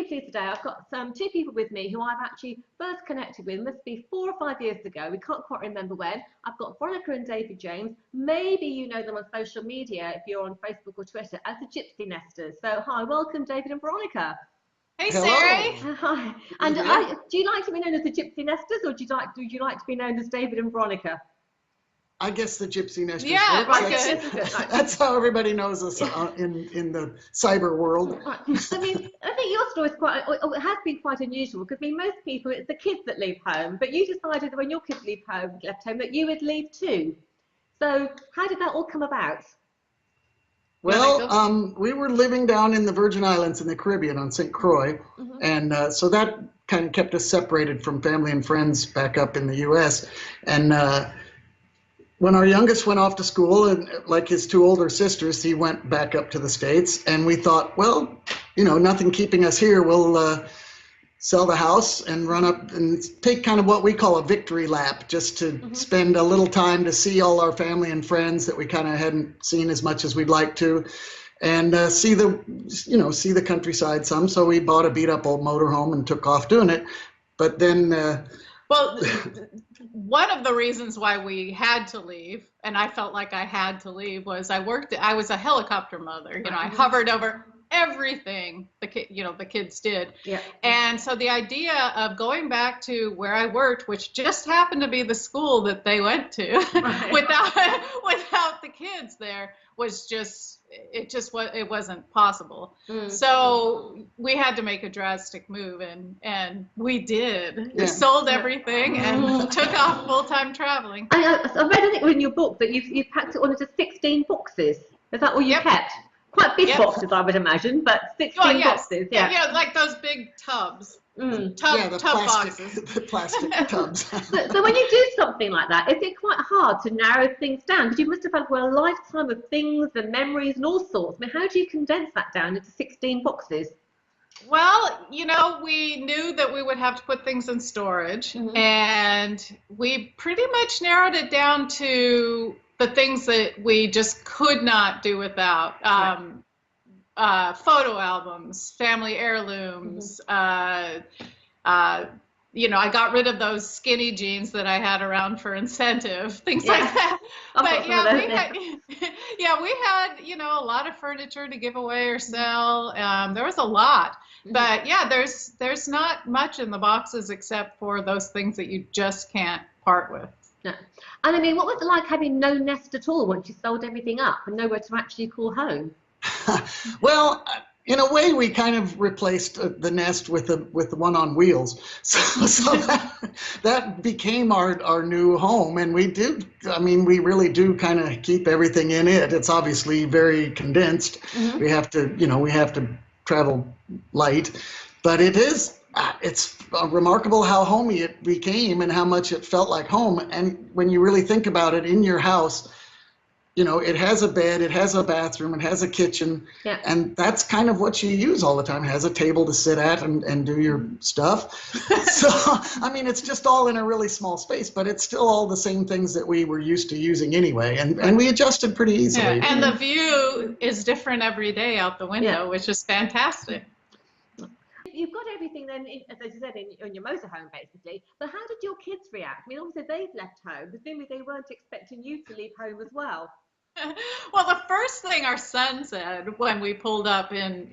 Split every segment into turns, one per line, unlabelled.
pleased today. I've got two people with me who I've actually first connected with, must be 4 or 5 years ago. We can't quite remember when. I've got Veronica and David James. Maybe you know them on social media if you're on Facebook or Twitter as the Gypsynesters. So hi, welcome David and Veronica.
Hey,
Hello.
Sari.
Hi. And do you like to be known as the Gypsynesters, or would you like to be known as David and Veronica?
I guess the Gypsynesters.
Yeah,
that's how everybody knows us in the cyber world.
Right. I mean, I think your story is it has been quite unusual, because I mean, most people, it's the kids that leave home, but you decided that when your kids left home, that you would leave too. So how did that all come about?
Well, we were living down in the Virgin Islands in the Caribbean on St. Croix, and so that kind of kept us separated from family and friends back up in the U.S. And when our youngest went off to school, and like his two older sisters, he went back up to the States, and we thought, well, you know, nothing keeping us here. We'll sell the house and run up and take kind of what we call a victory lap, just to spend a little time to see all our family and friends that we kind of hadn't seen as much as we'd like to, and see the countryside some. So we bought a beat up old motorhome and took off doing it. But then
well, one of the reasons why we had to leave, and I felt like I had to leave, was I was a helicopter mother. You know, I hovered over everything the kids did.
Yeah.
And so the idea of going back to where I worked, which just happened to be the school that they went to, without the kids there, was it wasn't possible. So we had to make a drastic move, and we did. We sold everything and took off full-time traveling.
I read, I think, in your book that you packed it on into 16 boxes. Is that all you kept? Quite big boxes, I would imagine, but 16 boxes.
Yeah, like those big tubs. Tub boxes.
The plastic tubs.
So when you do something like that, is it quite hard to narrow things down? Because you must have had a lifetime of things and memories and all sorts. I mean, how do you condense that down into 16 boxes?
Well, you know, we knew that we would have to put things in storage, and we pretty much narrowed it down to the things that we just could not do without. Photo albums, family heirlooms. You know, I got rid of those skinny jeans that I had around for incentive, things like that. But we had, you know, a lot of furniture to give away or sell. There was a lot. But yeah, there's not much in the boxes except for those things that you just can't part with.
No. And I mean, what was it like having no nest at all once you sold everything up and nowhere to actually call home?
Well, in a way, we kind of replaced the nest with the one on wheels. So that became our new home, and we really do kind of keep everything in it. It's obviously very condensed. We have to travel light, but it's remarkable how homey it became and how much it felt like home. And when you really think about it, in your house, you know, it has a bed, it has a bathroom, it has a kitchen, and that's kind of what you use all the time. It has a table to sit at and do your stuff. So, I mean, it's just all in a really small space, but it's still all the same things that we were used to using anyway, and we adjusted pretty easily.
Yeah, and the view is different every day out the window, which is fantastic.
You've got everything then, as you said, in your motorhome, basically. But how did your kids react? I mean, obviously they've left home. Presumably they weren't expecting you to leave home as well.
Well, the first thing our son said when we pulled up with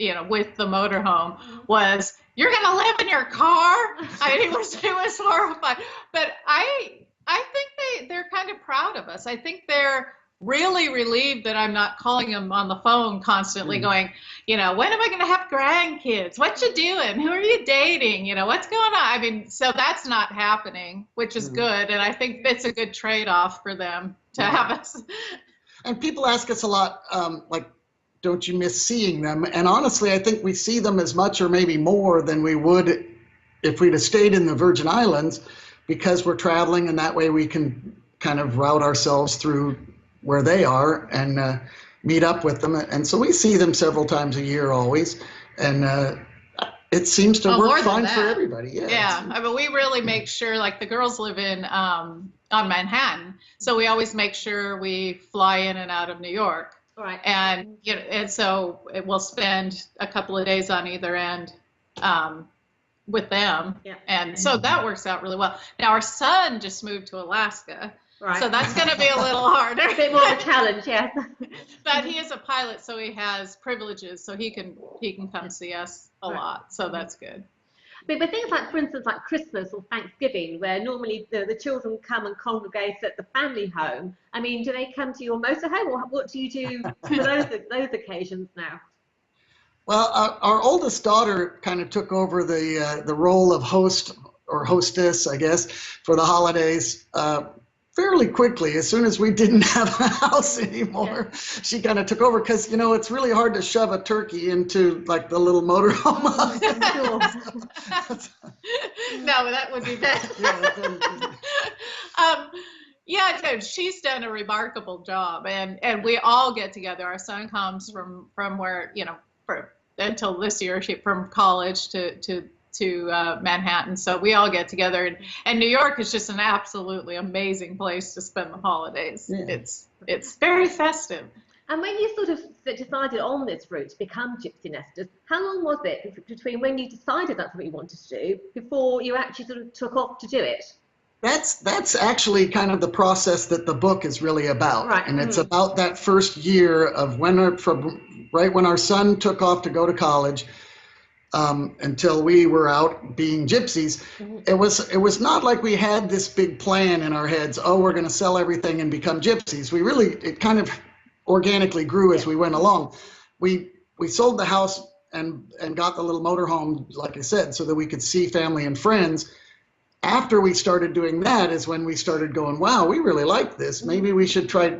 the motorhome was, "You're going to live in your car?" I mean, he was horrified. But I think they're kind of proud of us. I think they're really relieved that I'm not calling them on the phone constantly going, you know, when am I going to have grandkids? What you doing? Who are you dating? You know, what's going on? I mean, so that's not happening, which is good. And I think it's a good trade-off for them to have us.
And people ask us a lot, like, don't you miss seeing them? And honestly, I think we see them as much or maybe more than we would if we'd have stayed in the Virgin Islands, because we're traveling, and that way we can kind of route ourselves through where they are and meet up with them. And so we see them several times a year always. And it seems to work fine for everybody.
Yeah. I mean, we really make sure, like the girls live in on Manhattan, so we always make sure we fly in and out of New York.
Right.
And so we'll spend a couple of days on either end. with them.
Yeah.
And so that works out really well. Now our son just moved to Alaska.
Right.
So that's going to be a little harder.
A bit more of a challenge, yes.
But he is a pilot, so he has privileges, so he can come see us a lot. So that's good.
But things like, for instance, like Christmas or Thanksgiving, where normally the children come and congregate at the family home. I mean, do they come to your motorhome, or what do you do for those occasions now?
Well, our oldest daughter kind of took over the role of host or hostess, I guess, for the holidays fairly quickly. As soon as we didn't have a house anymore, she kind of took over, because, you know, it's really hard to shove a turkey into like the little motorhome.
No, that would be bad. Yeah, no, she's done a remarkable job, and we all get together. Our son comes from where, you know, until this year, from college to Manhattan. So we all get together, and New York is just an absolutely amazing place to spend the holidays. Yeah. It's very festive.
And when you sort of decided on this route to become Gypsynesters, how long was it between when you decided that's what you wanted to do before you actually sort of took off to do it?
That's actually kind of the process that the book is really about.
Right.
And it's about that first year of right when our son took off to go to college, until we were out being gypsies. It was not like we had this big plan in our heads, oh, we're going to sell everything and become gypsies. It kind of organically grew as we went along. We sold the house and got the little motorhome, like I said, so that we could see family and friends. After we started doing that is when we started going, wow, we really like this. Maybe we should try,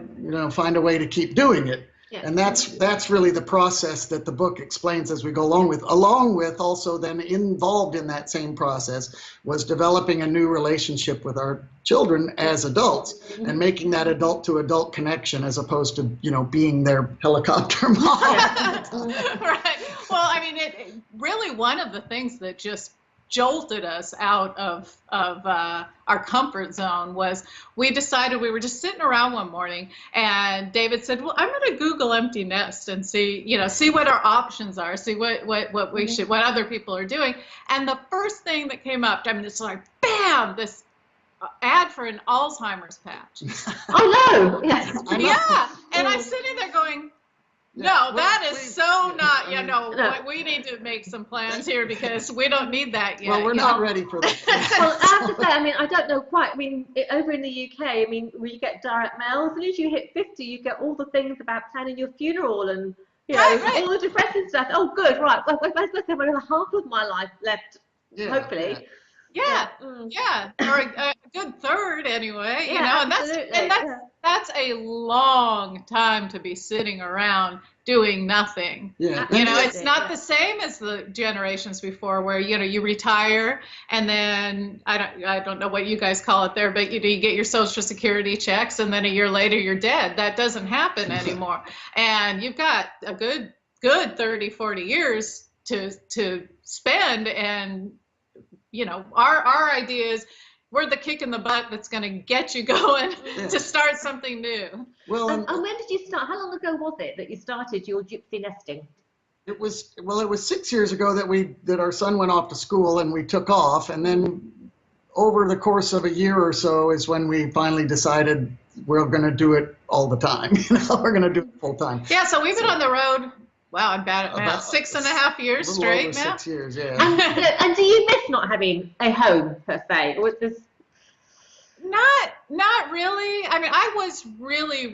find a way to keep doing it. Yeah. And that's really the process that the book explains as we go along with also then involved in that same process was developing a new relationship with our children as adults and making that adult to adult connection as opposed to, being their helicopter mom.
Right. Well, I mean, it really one of the things that just jolted us out of our comfort zone was we decided we were just sitting around one morning and David said, well, I'm going to Google empty nest and see what our options are, see what other people are doing. And the first thing that came up, I mean, it's like, bam, this ad for an Alzheimer's patch.
Oh no! Yes.
Yeah. And I'm sitting there going, no, that is so not, we need to make some plans here because we don't need that yet.
Well, we're not ready for that.
Well, I have to say, I mean, I don't know quite. I mean, over in the UK, I mean, we get direct mail. As soon as you hit 50, you get all the things about planning your funeral and, all the depressing stuff. Oh, good, right. Well, I suppose I have another half of my life left, hopefully.
Yeah. Or a good third anyway, and that's a long time to be sting around doing nothing.
Yeah.
It's not the same as the generations before where, you retire and then I don't know what you guys call it there, but you get your Social Security checks and then a year later you're dead. That doesn't happen anymore. And you've got a good 30, 40 years to spend, and our idea is we're the kick in the butt that's going to get you going to start something new.
Well,
and when did you start? How long ago was it that you started your gypsy nesting?
It was 6 years ago that our son went off to school and we took off, and then over the course of a year or so is when we finally decided we're going to do it all the time. We're going to do it full time.
Yeah, so we've been on the road. Wow, I'm bad at math. 6.5 years straight now.
6 years, yeah.
And do you miss not having a home per se, or was this?
Not really. I mean, I was really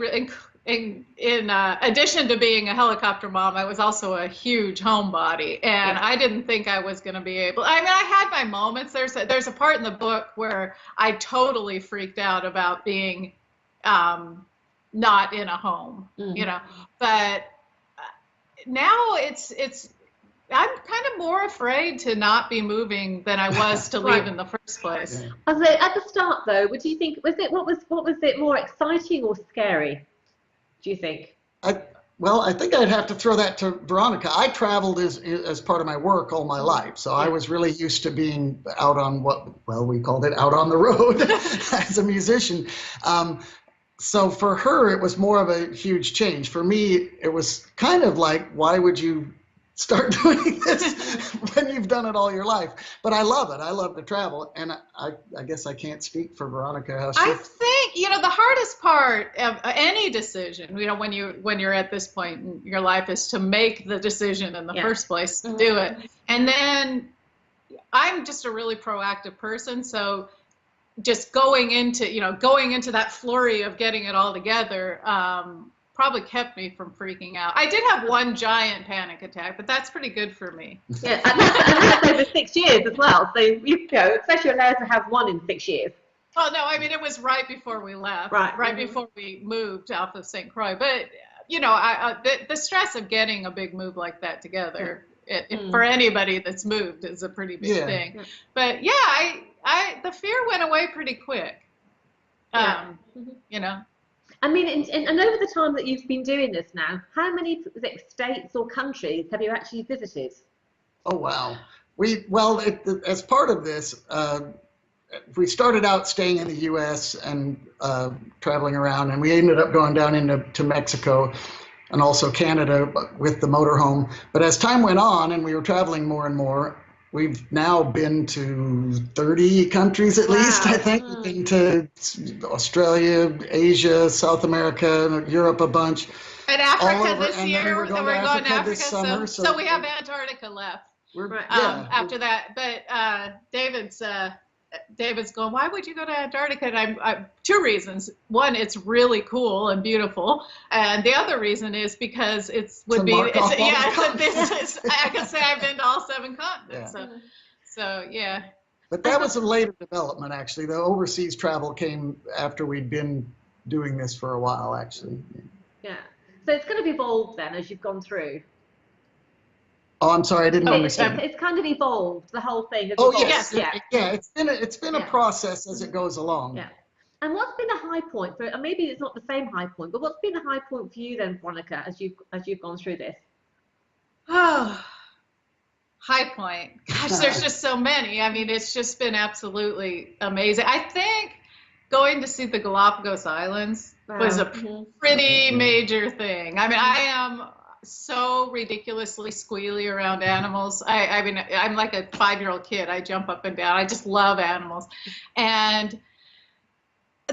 in addition to being a helicopter mom, I was also a huge homebody, and I didn't think I was going to be able. I mean, I had my moments. There's a part in the book where I totally freaked out about being not in a home, but. Now it's I'm kind of more afraid to not be moving than I was to leave in the first place.
At the start, though, what do you think? Was it more exciting or scary? Do you think?
I think I'd have to throw that to Veronica. I traveled as part of my work all my life, so I was really used to being out on we called it out on the road as a musician. So for her, it was more of a huge change. For me, it was kind of like, why would you start doing this when you've done it all your life. But I love it. I love to travel, and I guess I can't speak for Veronica how
I
she.
think, the hardest part of any decision, when you're at this point in your life, is to make the decision in the first place to do it. And then I'm just a really proactive person, so just going into that flurry of getting it all together probably kept me from freaking out. I did have one giant panic attack, but that's pretty good for me.
Yeah, and that's over 6 years as well. So especially allowed to have one in 6 years.
Well, no, I mean, it was right before we left, right before we moved off of St. Croix. But the stress of getting a big move like that together, for anybody that's moved, is a pretty big thing. Yeah. But the fear went away pretty quick.
I mean, and over the time that you've been doing this now, how many states or countries have you actually visited?
Oh, wow. As part of this, we started out staying in the U.S. and traveling around, and we ended up going down into Mexico and also Canada with the motorhome. But as time went on and we were traveling more and more, we've now been to 30 countries at least, I think. We've been to Australia, Asia, South America, Europe a bunch.
And Africa this year, we're going to Africa this summer. So we have Antarctica left after that. But David's going, why would you go to Antarctica? And I'm two reasons. One, it's really cool and beautiful. And the other reason is because it's a business. I can say I've been to all 7 continents.
Yeah.
So yeah.
But that was a later development, actually. The overseas travel came after we'd been doing this for a while, actually.
Yeah. So it's going to evolve then as you've gone through.
Oh, I'm sorry, I didn't understand.
It's kind of evolved, the whole thing.
Yes. Yeah, it's been a process as it goes along.
Yeah. And what's been a high point for? And maybe it's not the same high point, but what's been a high point for you then, Veronica, as you've gone through this?
Oh, high point. Gosh, there's just so many. I mean, it's just been absolutely amazing. I think going to see the Galapagos Islands was a pretty major thing. I mean, I am so ridiculously squealy around animals. I mean, I'm like a 5-year-old kid. I jump up and down. I just love animals. And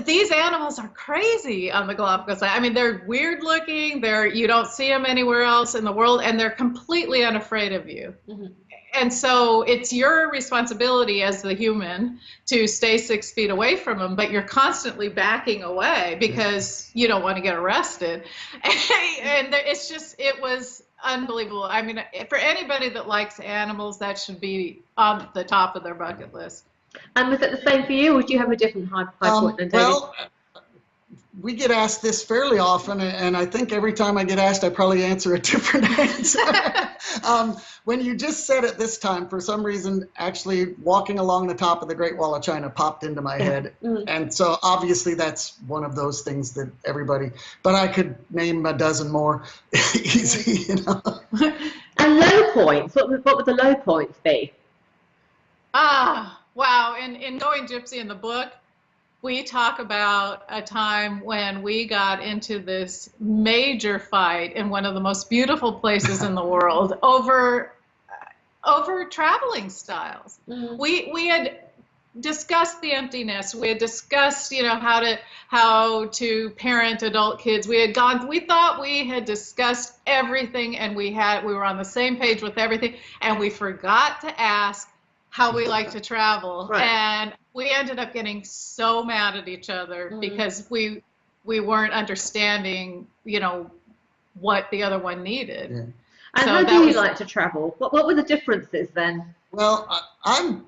these animals are crazy on the Galapagos. I mean, they're weird looking. You don't see them anywhere else in the world, and they're completely unafraid of you. And so it's your responsibility as the human to stay 6 feet away from them, but you're constantly backing away because you don't want to get arrested. And it was unbelievable. I mean, for anybody that likes animals, that should be on the top of their bucket list.
And was it the same for you, or do you have a different high point than David?
Well, we get asked this fairly often, and I think every time I get asked, I probably answer a different answer. When you just said it this time, for some reason, actually walking along the top of the Great Wall of China popped into my head. And so obviously that's one of those things that everybody, but I could name a dozen more easy,
And low points, what would the low points be?
Wow. In Going Gypsy in the book, we talk about a time when we got into this major fight in one of the most beautiful places in the world over traveling styles. We had discussed the empty nest. We had discussed, how to parent adult kids. We thought we had discussed everything, and we were on the same page with everything, and we forgot to ask how we like to travel.
Right.
And we ended up getting so mad at each other because we weren't understanding, what the other one needed.
Yeah. And so how do you like to travel? What were the differences then?
Well, I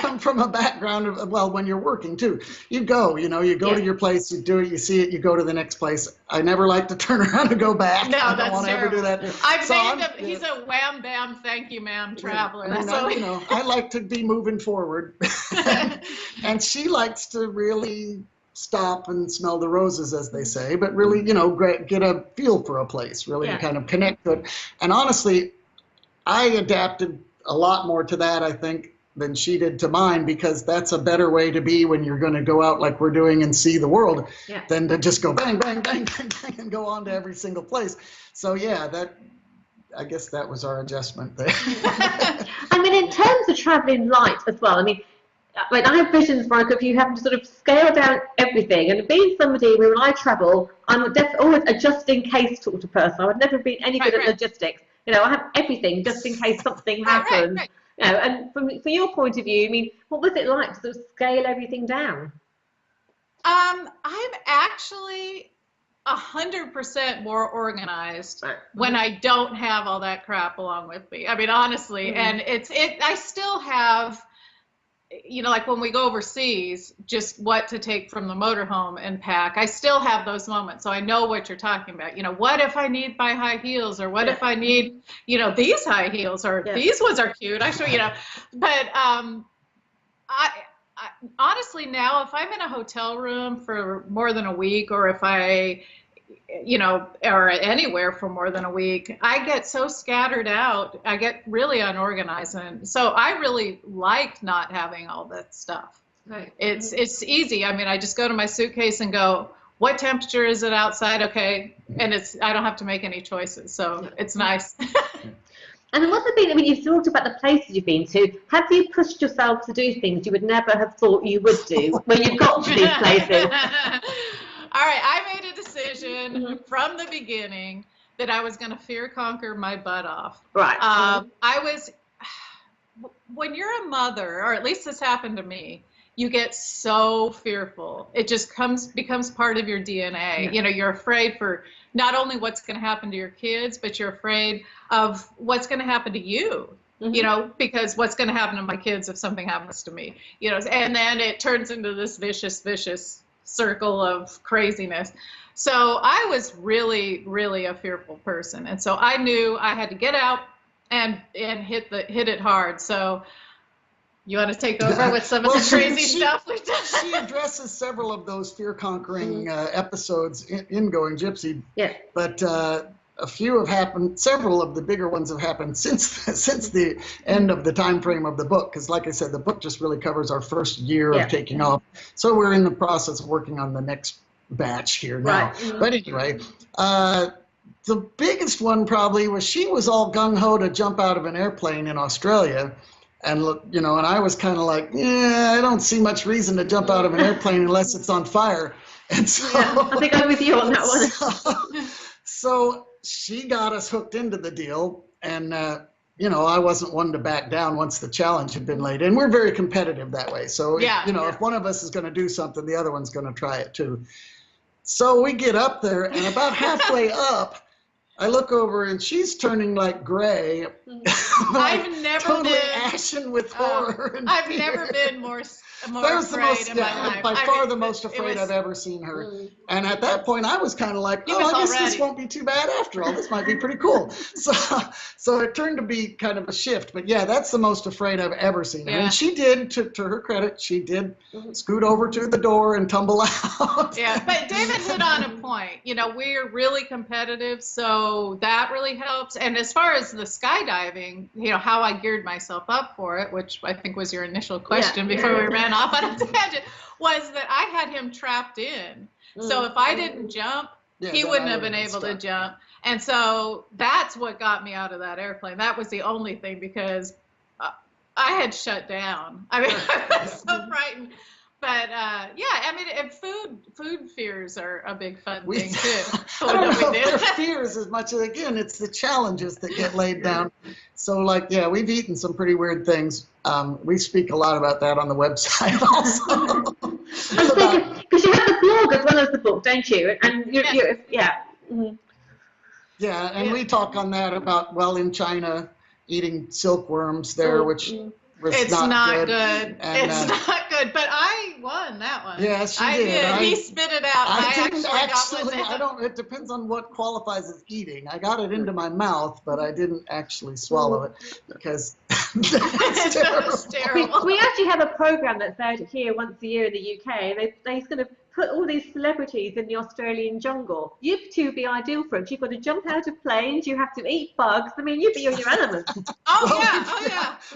come from a background of, when you're working too, you go to your place, you do it, you see it, you go to the next place. I never like to turn around and go back.
No,
I don't want to ever do that.
He's a wham bam, thank you ma'am traveler.
I like to be moving forward. And she likes to really stop and smell the roses, as they say, but really, get a feel for a place, really kind of connect to it. And honestly, I adapted a lot more to that, I think, than she did to mine, because that's a better way to be when you're going to go out like we're doing and see the world than to just go bang, bang, bang, bang, bang, and go on to every single place. So yeah, I guess that was our adjustment there.
I mean, in terms of traveling light as well, I mean, I have visions, Veronica, if you have to sort of scale down everything. And being somebody, when I travel, I'm always a just in case sort of person. I would never be any good at logistics. You know, I have everything just in case something happens. You know, and from your point of view, I mean, what was it like to sort of scale everything down?
I'm actually 100% more organized when I don't have all that crap along with me. I mean, honestly, and I still have, you know, like when we go overseas, just what to take from the motorhome and pack. I still have those moments, so I know what you're talking about. You know, what if I need my high heels, or what if I need, you know, these high heels, or these ones are cute. I show, you know, but I honestly now, if I'm in a hotel room for more than a week, or if I, you know, or anywhere for more than a week, I get so scattered out. I get really unorganized, and so I really like not having all that stuff.
Right.
It's easy. I mean, I just go to my suitcase and go, what temperature is it outside? Okay, and I don't have to make any choices, so it's nice.
And what's it been? I mean, you've talked about the places you've been to. Have you pushed yourself to do things you would never have thought you would do when you've got to these places?
All right, I made a decision from the beginning that I was going to fear conquer my butt off.
Right.
When you're a mother, or at least this happened to me, you get so fearful. It just becomes part of your DNA.
Yeah.
You know, you're afraid for not only what's going to happen to your kids, but you're afraid of what's going to happen to you. You know, because what's going to happen to my kids if something happens to me? You know, and then it turns into this vicious circle of craziness. So I was really, really a fearful person, and so I knew I had to get out and hit it hard. So you want to take over with some of the crazy stuff we've done?
She addresses several of those fear-conquering episodes in Going Gypsy.
Yeah.
But a few have happened. Several of the bigger ones have happened since the end of the time frame of the book. Because, like I said, the book just really covers our first year of taking off. So we're in the process of working on the next batch here now. Right. But anyway, the biggest one probably was she was all gung-ho to jump out of an airplane in Australia. And look, you know, and I was kind of like, yeah, I don't see much reason to jump out of an airplane unless it's on fire. And so
I think I'm with you on that one.
So she got us hooked into the deal, and you know, I wasn't one to back down once the challenge had been laid in. We're very competitive that way. So if one of us is going to do something, the other one's going to try it too. So we get up there, and about halfway up, I look over and she's turning like gray.
I've never
totally
been
ashen with horror. And
I've
fear.
never been more
That was
afraid in my life.
By far the most afraid I've ever seen her. And at that point, I was kind of like, oh, I guess this won't be too bad after all. This might be pretty cool. So it turned to be kind of a shift. But yeah, that's the most afraid I've ever seen her. And she did, to her credit, she did scoot over to the door and tumble out.
Yeah, but David hit on a point. You know, we're really competitive, so that really helps. And as far as the skydiving, you know, how I geared myself up for it, which I think was your initial question before we ran off on a tangent, was that I had him trapped in. So if I didn't jump, he wouldn't have been able to jump. And so that's what got me out of that airplane. That was the only thing, because I had shut down. I mean, I was so frightened. But yeah, I mean, and food fears are a big fun thing too.
I don't know if they're fears as much as, again, it's the challenges that get laid down. So like, yeah, we've eaten some pretty weird things. We speak a lot about that on the website also.
Because you have the blog as well as the book, don't you? And
yeah, and we talk on that about, well, in China, eating silkworms there, which was not good. And,
it's not good, but I won that one.
Yes,
I did. He spit it out.
I didn't actually. I don't. It depends on what qualifies as eating. I got it into my mouth, but I didn't actually swallow it because that's terrible.
We actually have a program that's aired here once a year in the UK. They sort of put all these celebrities in the Australian jungle. You two would be ideal for it. You've got to jump out of planes. You have to eat bugs. I mean, you'd be on your element.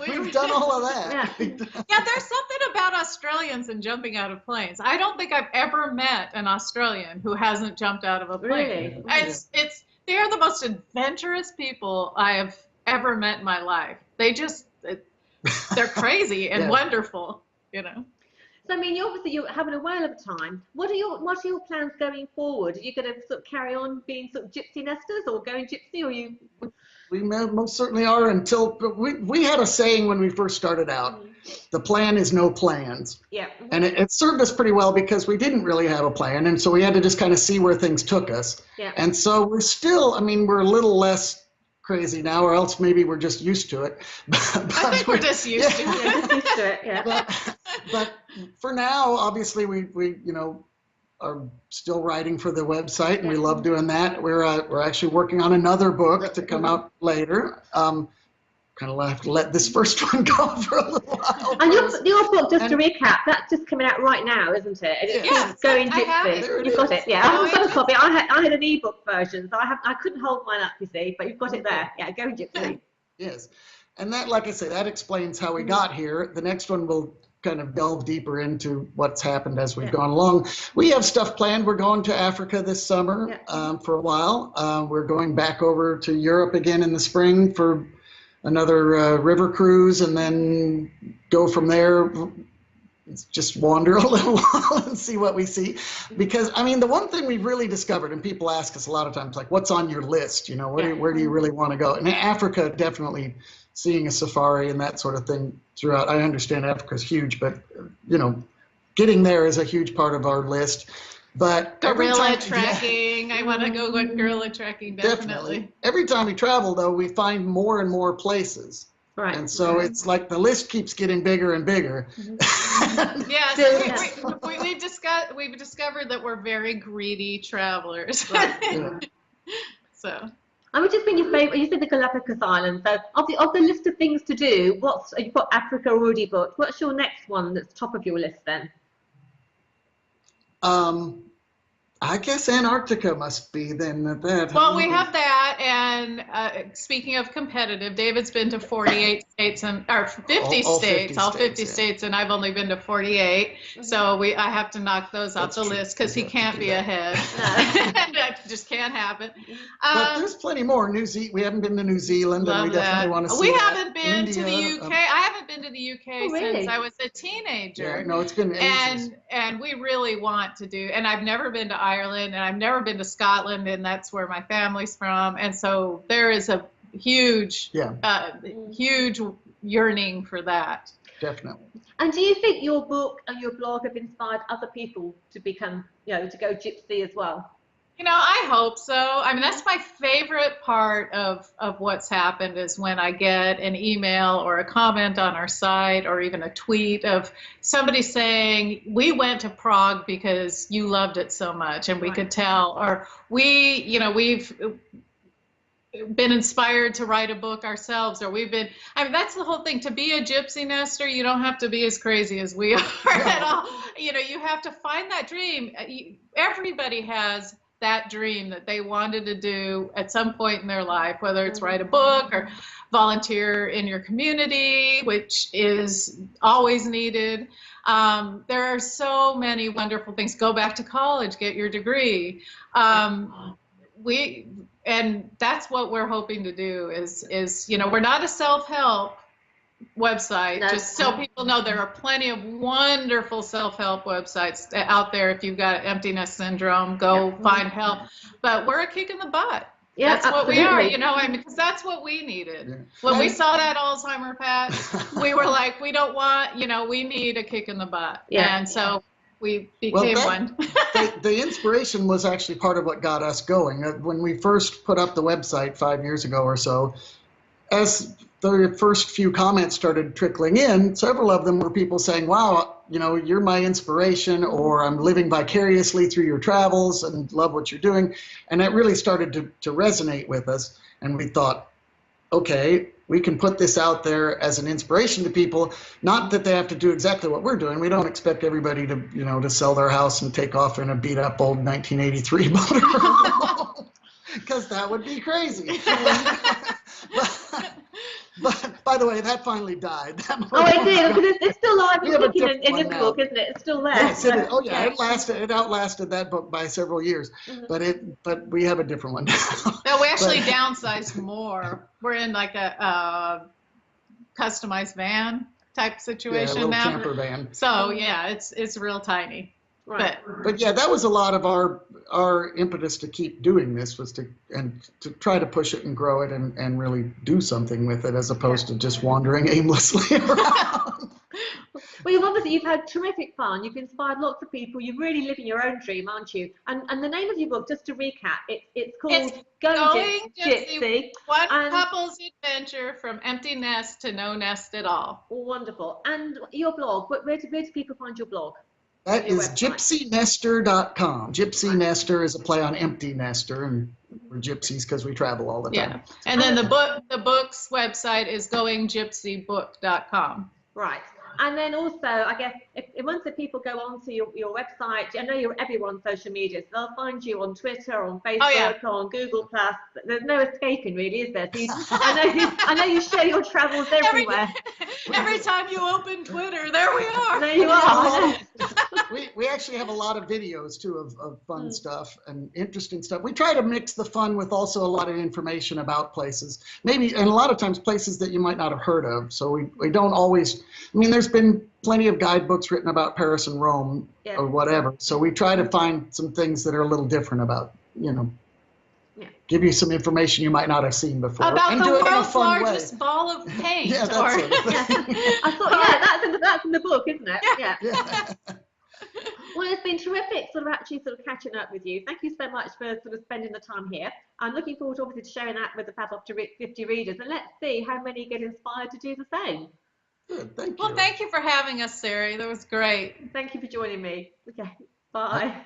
We've done all of that.
Yeah, there's something about Australians and jumping out of planes. I don't think I've ever met an Australian who hasn't jumped out of a plane.
Really?
It's they are the most adventurous people I have ever met in my life. They're crazy and
Yeah.
wonderful, you know.
So I mean, you're having a whale of a time. What are your plans going forward? Are you going to sort of carry on being sort of Gypsynesters or going gypsy, or you?
We most certainly are until we had a saying when we first started out. The plan is no plans.
Yeah.
And it served us pretty well because we didn't really have a plan. And so we had to just kind of see where things took us.
Yeah.
And so we're still, I mean, we're a little less crazy now, or else maybe we're just used to it.
I think we're just used to it.
Yeah, just used to it. Yeah.
But for now, obviously, we are still writing for the website, and we love doing that. We're actually working on another book to come out later. Kind of have to let this first one go for a little while.
And your book, just to recap, that's just coming out right now, isn't it? And it's going
I have
gypsy.
it.
You've got it, yeah. I haven't got a copy. I had an ebook version, so I couldn't hold mine up, you see, but you've got it there. Yeah, Going Gypsy.
Yes, and that, like I say, that explains how we got here. The next one will kind of delve deeper into what's happened as we've gone along. We have stuff planned. We're going to Africa this summer for a while. We're going back over to Europe again in the spring for another river cruise, and then go from there. Just wander a little while and see what we see. Because, I mean, the one thing we've really discovered, and people ask us a lot of times, like, what's on your list? You know, where do you really want to go? And Africa, definitely seeing a safari and that sort of thing throughout. I understand Africa's huge, but, you know, getting there is a huge part of our list. But
gorilla trekking, I want to go gorilla trekking, definitely.
Every time we travel, though, we find more and more places.
Right.
And so it's like the list keeps getting bigger and bigger.
Yeah, so we've discovered that we're very greedy travelers.
Right.
So.
And which has been your favourite? You said the Galapagos Islands. So of the list of things to do, you've got Africa already booked. What's your next one that's top of your list then?
I guess Antarctica must be then that.
Well, we have that, and speaking of competitive, David's been to 48 states or 50 states, all 50 states, and I've only been to 48. So I have to knock those off the list because he can't be ahead. That just can't happen.
But there's plenty more. We haven't been to New Zealand, and we definitely want to see.
We haven't been to the UK. I haven't been to the UK
really?
since I was a teenager.
Yeah, no, it's been ages.
And we really want to do. And I've never been to Ireland, and I've never been to Scotland, and that's where my family's from. And so there is a huge, huge yearning for that.
Definitely.
And do you think your book and your blog have inspired other people to become, to go gypsy as well?
You know, I hope so. I mean, that's my favorite part of what's happened is when I get an email or a comment on our site or even a tweet of somebody saying, we went to Prague because you loved it so much and we could tell, or we've been inspired to write a book ourselves, or that's the whole thing. To be a gypsy nester, you don't have to be as crazy as we are at all. You know, you have to find that dream. Everybody has that dream that they wanted to do at some point in their life, whether it's write a book or volunteer in your community, which is always needed. There are so many wonderful things. Go back to college, get your degree. And that's what we're hoping to do is we're not a self-help website, just so people know there are plenty of wonderful self-help websites out there. If you've got empty nest syndrome, go find help. But we're a kick in the butt.
Yeah,
that's what we are, because that's what we needed. When we saw that Alzheimer patch, we were like, we don't want, we need a kick in the butt. Yeah. And so we became one.
The inspiration was actually part of what got us going. When we first put up the website 5 years ago or so, as the first few comments started trickling in, several of them were people saying, wow, you're my inspiration, or I'm living vicariously through your travels and love what you're doing. And that really started to resonate with us. And we thought, okay, we can put this out there as an inspiration to people, not that they have to do exactly what we're doing. We don't expect everybody to, to sell their house and take off in a beat up old 1983 Motorhome, because that would be crazy. But By the way, that finally died. That
Oh, it did,
motorhome.
because it's still live
We have a
and kicking in
different
this
one
book,
now.
isn't it? It's still there.
Yes, it is. Oh yeah,
Yeah.
it outlasted that book by several years. But we have a different one now.
No, we actually downsized more. We're in like a customized van type
Yeah, a
situation
little
now.
camper van.
So yeah, it's real tiny.
Right.
But yeah, that was a lot of our impetus to keep doing this, was to try to push it and grow it and really do something with it, as opposed to just wandering aimlessly around.
Well, you've had terrific fun. You've inspired lots of people. You're really living your own dream, aren't you? And the name of your book, just to recap, it's called Going Gypsy.
One couple's adventure from empty nest to no nest at all.
Wonderful. And your blog, where do people find your blog?
That is Gypsynester.com. Gypsy Nester is a play on empty nester, and we're gypsies because we travel all the time.
Yeah. And then the book's website is goinggypsybook.com.
Right. And then also, I guess, if once the people go onto your website, I know you're everywhere on social media, so they'll find you on Twitter, on Facebook, on Google Plus. There's no escaping, really, is there? So I know you share your travels everywhere.
Every time you open Twitter, there we are.
There you are.
We actually have a lot of videos too of fun stuff and interesting stuff. We try to mix the fun with also a lot of information about places, maybe, and a lot of times places that you might not have heard of. So we don't always, I mean, there's been plenty of guidebooks written about Paris and Rome or whatever. So we try to find some things that are a little different about, give you some information you might not have seen before.
About
and
the
do it in a
world's
fun
largest
way.
ball of paint.
Yeah, that's it.
I thought, that's in the book, isn't it? Yeah. Well, it's been terrific sort of catching up with you. Thank you so much for sort of spending the time here. I'm looking forward to obviously sharing that with the Fab Up to 50 readers, and let's see how many get inspired to do the same.
Good, thank you.
Well, thank you for having us, Sari. That was great.
Thank you for joining me. Okay, bye.